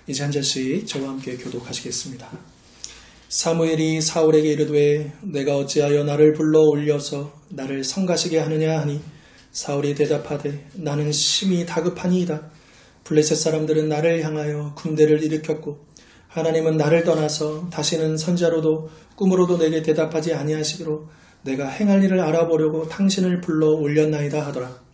이제 한 절씩 저와 함께 교독하시겠습니다. 사무엘이 사울에게 이르되 내가 어찌하여 나를 불러 올려서 나를 성가시게 하느냐 하니 사울이 대답하되 나는 심히 다급하니이다. 블레셋 사람들은 나를 향하여 군대를 일으켰고 하나님은 나를 떠나서 다시는 선자로도 꿈으로도 내게 대답하지 아니하시기로 내가 행할 일을 알아보려고 당신을 불러 올렸나이다 하더라.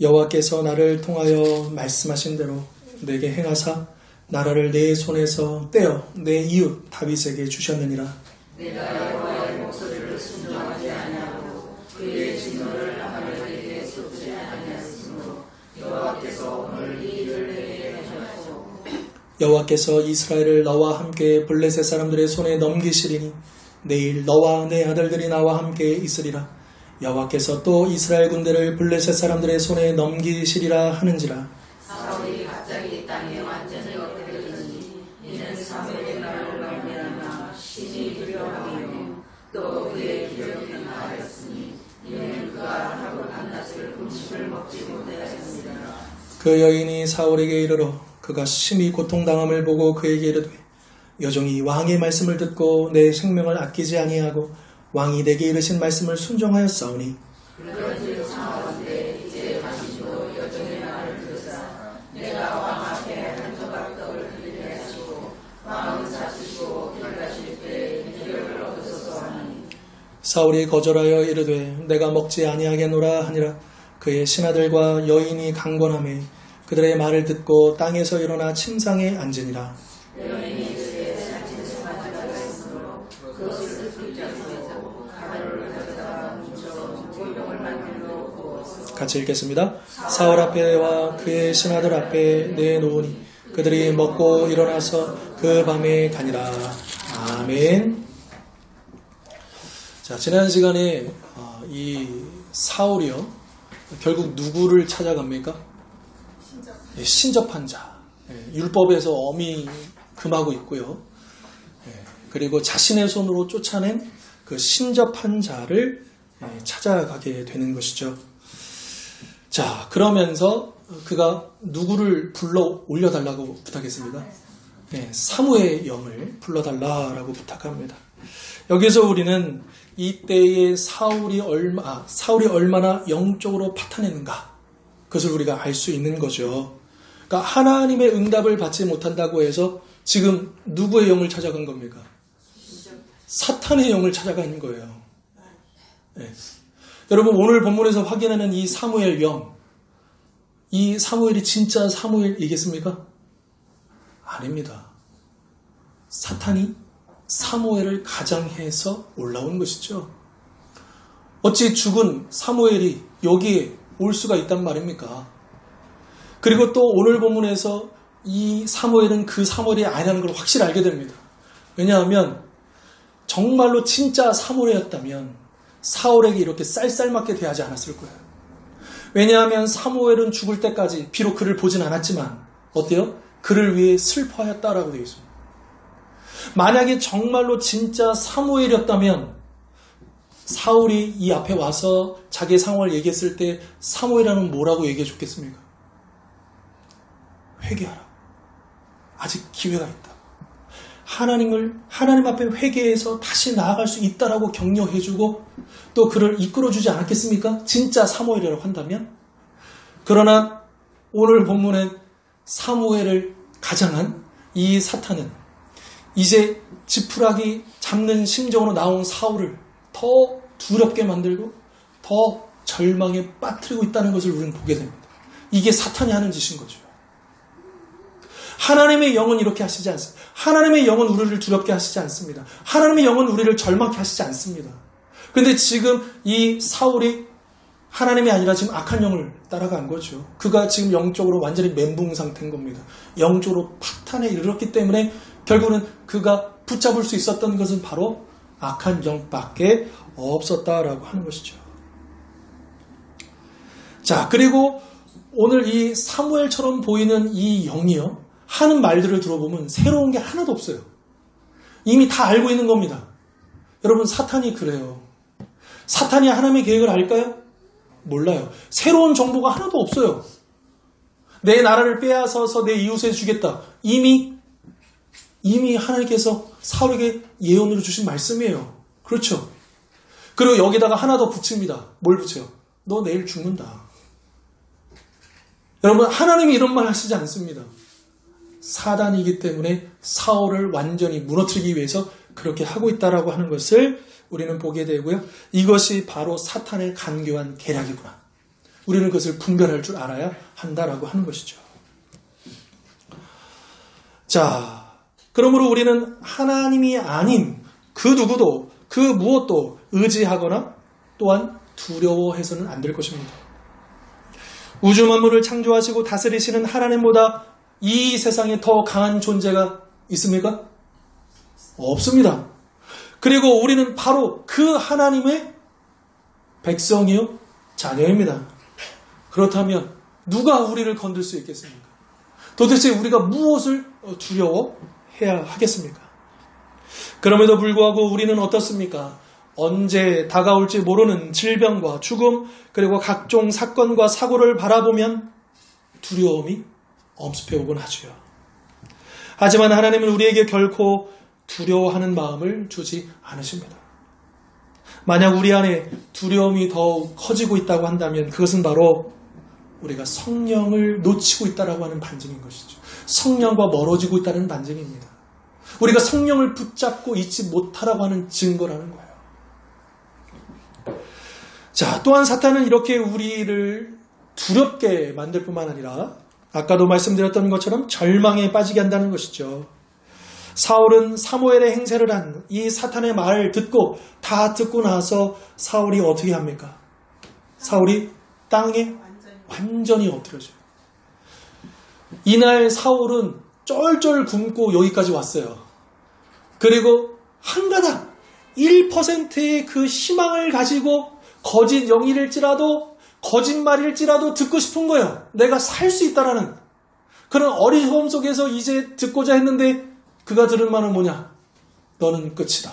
여호와께서 나를 통하여 말씀하신 대로 내게 행하사 나라를 내 손에서 떼어 내 이웃 다윗에게 주셨느니라. 내가 여호와의 목소리를 순종하지 아니하고 그의 진노를 아말렉에게 쏟지 아니하였으므로 여호와께서 오늘 이 일을 내게 하셨고 여호와께서 이스라엘을 너와 함께 블레셋 사람들의 손에 넘기시리니 내일 너와 내 아들들이 나와 함께 있으리라. 여호와께서 또 이스라엘 군대를 블레셋 사람들의 손에 넘기시리라 하는지라. 사울이 갑자기 땅에 완전히 엎드렸더니 이는 사무엘의 말을 말미암아 심히 두려워하며 또 그의 기력이 나하였으니 이는 그가 하고 난 낮을 음식을 먹지 못하였습니다. 그 여인이 사울에게 이르러 그가 심히 고통당함을 보고 그에게 이르되 여종이 왕의 말씀을 듣고 내 생명을 아끼지 아니하고 왕이 내게 이르신 말씀을 순종하였사오니 그런즉 청하건대 이제 당신도 여종의 말을 들으사 내가 왕 앞에 한 조각 떡을 드리게 하시고 왕은 사시고 들어가실 때 기력을 얻으소서 하니 사울이 거절하여 이르되 내가 먹지 아니하겠노라 하니라. 그의 신하들과 여인이 강권하매 그들의 말을 듣고 땅에서 일어나 침상에 앉으니라. 여인이 그의 살찐 송아지가 있으므로 그것을 불장하고 가루를 가져다가 뭉쳐 골병을 만들어 부었으며 같이 읽겠습니다. 사울 앞에와 그의 신하들 앞에 내놓으니 그들이 먹고 일어나서 그 밤에 가니라. 아멘. 자, 지난 시간에 이 사울이요 결국 누구를 찾아갑니까? 신접한 자. 율법에서 엄히 금하고 있고요. 그리고 자신의 손으로 쫓아낸 그 신접한 자를 찾아가게 되는 것이죠. 자, 그러면서 그가 누구를 불러 올려달라고 부탁했습니다. 사무의 영을 불러달라고 부탁합니다. 여기서 우리는 이때의 사울이 얼마나 영적으로 파탄했는가 그것을 우리가 알 수 있는 거죠. 그러니까 하나님의 응답을 받지 못한다고 해서 지금 누구의 영을 찾아간 겁니까? 사탄의 영을 찾아가는 거예요. 여러분 오늘 본문에서 확인하는 이 사무엘 영, 이 사무엘이 진짜 사무엘이겠습니까? 아닙니다. 사탄이 사무엘을 가장해서 올라온 것이죠. 어찌 죽은 사무엘이 여기에 올 수가 있단 말입니까? 그리고 또 오늘 본문에서 이 사무엘은 그 사무엘이 아니라는 걸 확실히 알게 됩니다. 왜냐하면 정말로 진짜 사무엘이었다면 사울에게 이렇게 쌀쌀맞게 대하지 않았을 거예요. 왜냐하면 사무엘은 죽을 때까지 비록 그를 보진 않았지만 어때요? 그를 위해 슬퍼하였다라고 되어 있습니다. 만약에 정말로 진짜 사무엘이었다면 사울이 이 앞에 와서 자기의 상황을 얘기했을 때 사무엘이라는 뭐라고 얘기해 줬겠습니까? 회개하라. 아직 기회가 있다. 하나님 앞에 회개해서 다시 나아갈 수 있다라고 격려해주고 또 그를 이끌어주지 않았겠습니까? 진짜 사무엘이라고 한다면? 그러나 오늘 본문엔 사무엘을 가장한 이 사탄은 이제 지푸라기 잡는 심정으로 나온 사울을 더 두렵게 만들고 더 절망에 빠뜨리고 있다는 것을 우리는 보게 됩니다. 이게 사탄이 하는 짓인 거죠. 하나님의 영은 이렇게 하시지 않습니다. 하나님의 영은 우리를 두렵게 하시지 않습니다. 하나님의 영은 우리를 절망케 하시지 않습니다. 그런데 지금 이 사울이 하나님이 아니라 지금 악한 영을 따라간 거죠. 그가 지금 영적으로 완전히 멘붕 상태인 겁니다. 영적으로 파탄에 이르렀기 때문에 결국은 그가 붙잡을 수 있었던 것은 바로 악한 영밖에 없었다라고 하는 것이죠. 자, 그리고 오늘 이 사무엘처럼 보이는 이 영이요. 하는 말들을 들어보면 새로운 게 하나도 없어요. 이미 다 알고 있는 겁니다. 여러분 사탄이 그래요. 사탄이 하나님의 계획을 알까요? 몰라요. 새로운 정보가 하나도 없어요. 내 나라를 빼앗아서 내 이웃에 주겠다. 이미 하나님께서 사울에게 예언으로 주신 말씀이에요. 그렇죠? 그리고 여기다가 하나 더 붙입니다. 뭘 붙여요? 너 내일 죽는다. 여러분, 하나님이 이런 말 하시지 않습니다. 사단이기 때문에 사울을 완전히 무너뜨리기 위해서 그렇게 하고 있다라고 하는 것을 우리는 보게 되고요. 이것이 바로 사탄의 간교한 계략이구나. 우리는 그것을 분별할 줄 알아야 한다라고 하는 것이죠. 자, 그러므로 우리는 하나님이 아닌 그 누구도 그 무엇도 의지하거나 또한 두려워해서는 안 될 것입니다. 우주 만물을 창조하시고 다스리시는 하나님보다 이 세상에 더 강한 존재가 있습니까? 없습니다. 그리고 우리는 바로 그 하나님의 백성이요, 자녀입니다. 그렇다면 누가 우리를 건들 수 있겠습니까? 도대체 우리가 무엇을 두려워해야 하겠습니까? 그럼에도 불구하고 우리는 어떻습니까? 언제 다가올지 모르는 질병과 죽음 그리고 각종 사건과 사고를 바라보면 두려움이 엄습해오곤 하지요. 하지만 하나님은 우리에게 결코 두려워하는 마음을 주지 않으십니다. 만약 우리 안에 두려움이 더욱 커지고 있다고 한다면 그것은 바로 우리가 성령을 놓치고 있다고 하는 반증인 것이죠. 성령과 멀어지고 있다는 반증입니다. 우리가 성령을 붙잡고 있지 못하라고 하는 증거라는 거예요. 자, 또한 사탄은 이렇게 우리를 두렵게 만들 뿐만 아니라 아까도 말씀드렸던 것처럼 절망에 빠지게 한다는 것이죠. 사울은 사무엘의 행세를 한 이 사탄의 말을 다 듣고 나서 사울이 어떻게 합니까? 사울이 땅에 완전히 엎드려져요. 이날 사울은 쩔쩔 굶고 여기까지 왔어요. 그리고 한 가닥 1%의 그 희망을 가지고 거짓 영일일지라도 거짓말일지라도 듣고 싶은 거예요. 내가 살 수 있다라는 그런 어리석음 속에서 이제 듣고자 했는데 그가 들은 말은 뭐냐? 너는 끝이다.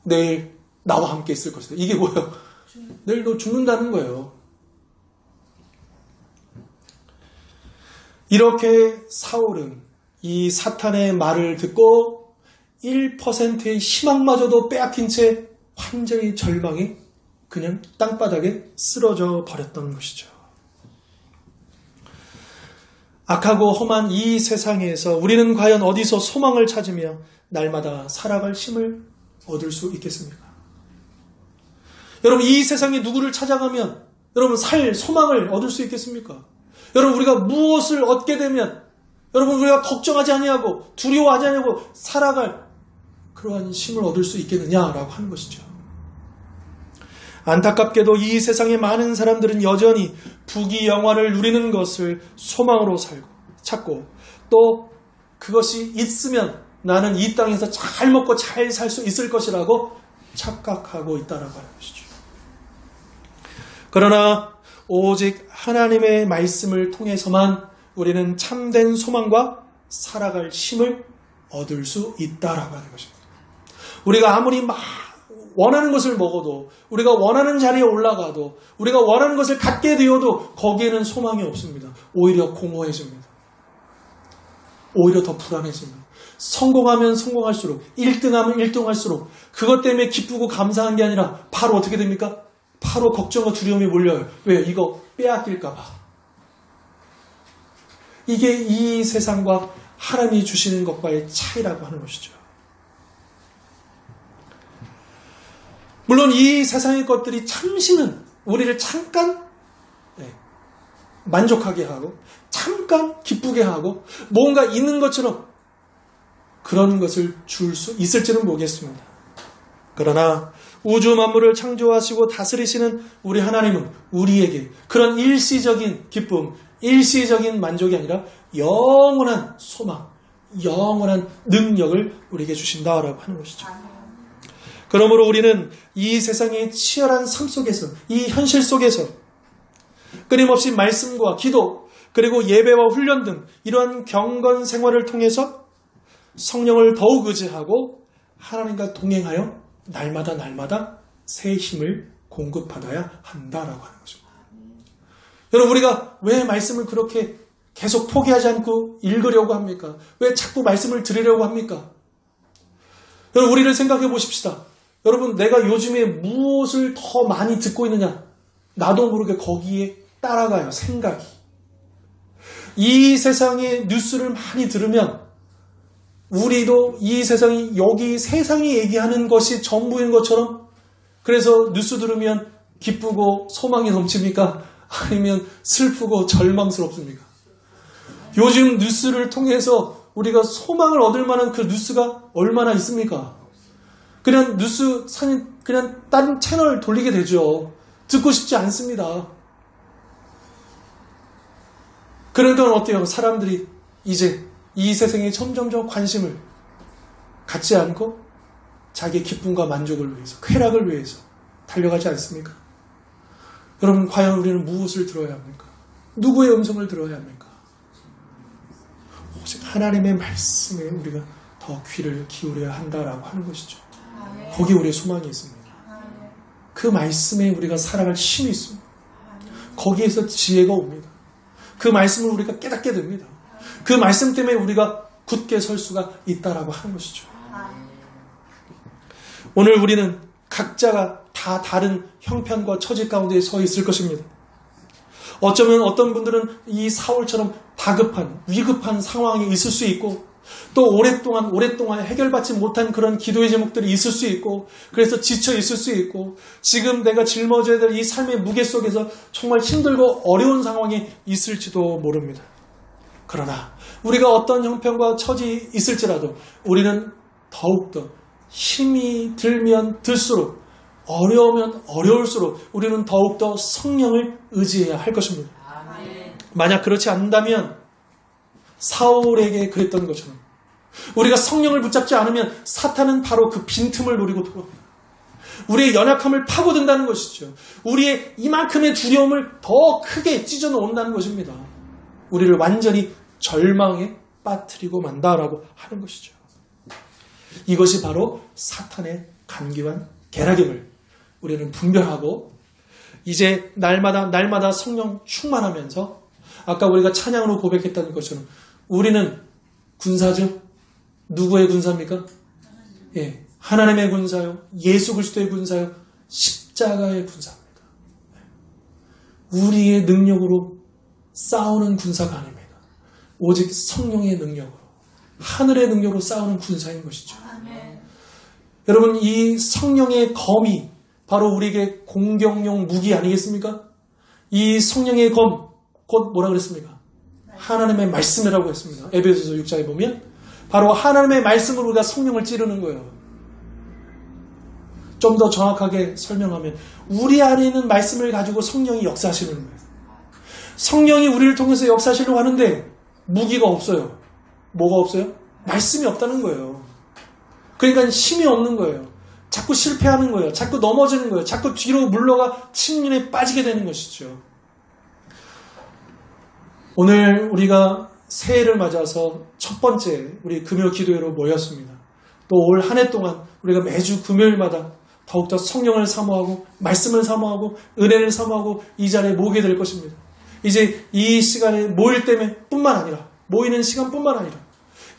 내일 나와 함께 있을 것이다. 이게 뭐예요? 내일 너 죽는다는 거예요. 이렇게 사울은 이 사탄의 말을 듣고 1%의 희망마저도 빼앗긴 채 완전히 절망에 그냥 땅바닥에 쓰러져 버렸던 것이죠. 악하고 험한 이 세상에서 우리는 과연 어디서 소망을 찾으며 날마다 살아갈 힘을 얻을 수 있겠습니까? 여러분, 이 세상에 누구를 찾아가면 여러분 살 소망을 얻을 수 있겠습니까? 여러분, 우리가 무엇을 얻게 되면 여러분 우리가 걱정하지 아니하고 두려워하지 아니하고 살아갈 그러한 힘을 얻을 수 있겠느냐라고 하는 것이죠. 안타깝게도 이 세상의 많은 사람들은 여전히 부귀영화를 누리는 것을 소망으로 찾고 또 그것이 있으면 나는 이 땅에서 잘 먹고 잘 살 수 있을 것이라고 착각하고 있다라고 하는 것이죠. 그러나 오직 하나님의 말씀을 통해서만 우리는 참된 소망과 살아갈 힘을 얻을 수 있다라고 하는 것입니다. 우리가 아무리 막 원하는 것을 먹어도 우리가 원하는 자리에 올라가도 우리가 원하는 것을 갖게 되어도 거기에는 소망이 없습니다. 오히려 공허해집니다. 오히려 더 불안해집니다. 성공하면 성공할수록 1등하면 1등할수록 그것 때문에 기쁘고 감사한 게 아니라 바로 어떻게 됩니까? 바로 걱정과 두려움이 몰려요. 왜요? 이거 빼앗길까 봐. 이게 이 세상과 하나님이 주시는 것과의 차이라고 하는 것이죠. 물론 이 세상의 것들이 잠시는 우리를 잠깐 만족하게 하고 잠깐 기쁘게 하고 뭔가 있는 것처럼 그런 것을 줄 수 있을지는 모르겠습니다. 그러나 우주 만물을 창조하시고 다스리시는 우리 하나님은 우리에게 그런 일시적인 기쁨, 일시적인 만족이 아니라 영원한 소망, 영원한 능력을 우리에게 주신다라고 하는 것이죠. 그러므로 우리는 이 세상의 치열한 삶 속에서, 이 현실 속에서 끊임없이 말씀과 기도, 그리고 예배와 훈련 등 이러한 경건 생활을 통해서 성령을 더욱 의지하고 하나님과 동행하여 날마다 새 힘을 공급받아야 한다라고 하는 것입니다. 여러분, 우리가 왜 말씀을 그렇게 계속 포기하지 않고 읽으려고 합니까? 왜 자꾸 말씀을 들으려고 합니까? 여러분, 우리를 생각해 보십시다. 여러분, 내가 요즘에 무엇을 더 많이 듣고 있느냐? 나도 모르게 거기에 따라가요, 생각이. 이 세상의 뉴스를 많이 들으면 우리도 이 세상이, 여기 세상이 얘기하는 것이 전부인 것처럼, 그래서 뉴스 들으면 기쁘고 소망이 넘칩니까? 아니면 슬프고 절망스럽습니까? 요즘 뉴스를 통해서 우리가 소망을 얻을 만한 그 뉴스가 얼마나 있습니까? 그냥 뉴스, 그냥 다른 채널 돌리게 되죠. 듣고 싶지 않습니다. 그러니까 어때요? 사람들이 이제 이 세상에 점점점 관심을 갖지 않고 자기의 기쁨과 만족을 위해서, 쾌락을 위해서 달려가지 않습니까? 여러분, 과연 우리는 무엇을 들어야 합니까? 누구의 음성을 들어야 합니까? 오직 하나님의 말씀에 우리가 더 귀를 기울여야 한다라고 하는 것이죠. 거기에 우리의 소망이 있습니다. 그 말씀에 우리가 살아갈 힘이 있습니다. 거기에서 지혜가 옵니다. 그 말씀을 우리가 깨닫게 됩니다. 그 말씀 때문에 우리가 굳게 설 수가 있다라고 하는 것이죠. 오늘 우리는 각자가 다 다른 형편과 처지 가운데 서 있을 것입니다. 어쩌면 어떤 분들은 이 사울처럼 다급한, 위급한 상황이 있을 수 있고, 또 오랫동안 해결받지 못한 그런 기도의 제목들이 있을 수 있고, 그래서 지쳐 있을 수 있고, 지금 내가 짊어져야 될 이 삶의 무게 속에서 정말 힘들고 어려운 상황이 있을지도 모릅니다. 그러나 우리가 어떤 형편과 처지 있을지라도 우리는 더욱더 힘이 들면 들수록, 어려우면 어려울수록 우리는 더욱더 성령을 의지해야 할 것입니다. 만약 그렇지 않는다면 사울에게 그랬던 것처럼 우리가 성령을 붙잡지 않으면 사탄은 바로 그 빈틈을 노리고 들어옵니다. 우리의 연약함을 파고든다는 것이죠. 우리의 이만큼의 두려움을 더 크게 찢어놓는다는 것입니다. 우리를 완전히 절망에 빠뜨리고 만다라고 하는 것이죠. 이것이 바로 사탄의 간교한 계략임을 우리는 분별하고, 이제 날마다 성령 충만하면서 아까 우리가 찬양으로 고백했다는 것처럼 우리는 군사죠. 누구의 군사입니까? 예, 하나님의 군사요, 예수 그리스도의 군사요, 십자가의 군사입니다. 우리의 능력으로 싸우는 군사가 아닙니다. 오직 성령의 능력으로, 하늘의 능력으로 싸우는 군사인 것이죠. 여러분, 이 성령의 검이 바로 우리에게 공격용 무기 아니겠습니까? 이 성령의 검, 곧 뭐라 그랬습니까? 하나님의 말씀이라고 했습니다. 에베소서 6장에 보면 바로 하나님의 말씀으로 우리가 성령을 찌르는 거예요. 좀 더 정확하게 설명하면 우리 안에 있는 말씀을 가지고 성령이 역사하시는 거예요. 성령이 우리를 통해서 역사하시려고 하는데 무기가 없어요. 뭐가 없어요? 말씀이 없다는 거예요. 그러니까 힘이 없는 거예요. 자꾸 실패하는 거예요. 자꾸 넘어지는 거예요. 자꾸 뒤로 물러가 침륜에 빠지게 되는 것이죠. 오늘 우리가 새해를 맞아서 첫 번째 우리 금요 기도회로 모였습니다. 또 올 한 해 동안 우리가 매주 금요일마다 더욱더 성령을 사모하고 말씀을 사모하고 은혜를 사모하고 이 자리에 모이게 될 것입니다. 이제 이 시간에 모일 때문에 뿐만 아니라, 모이는 시간뿐만 아니라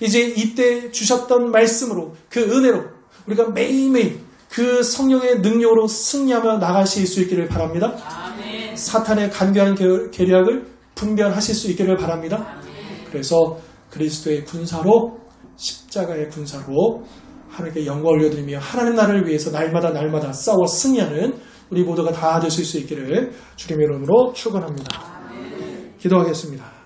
이제 이때 주셨던 말씀으로, 그 은혜로 우리가 매일매일 그 성령의 능력으로 승리하며 나가실 수 있기를 바랍니다. 아멘. 사탄의 간교한 계략을 분별하실 수 있기를 바랍니다. 아멘. 그래서 그리스도의 군사로, 십자가의 군사로 하나님께 영광을 올려드리며 하나님 나라를 위해서 날마다 싸워 승리하는 우리 모두가 다 되실 수 있기를 주님의 이름으로 축원합니다. 기도하겠습니다.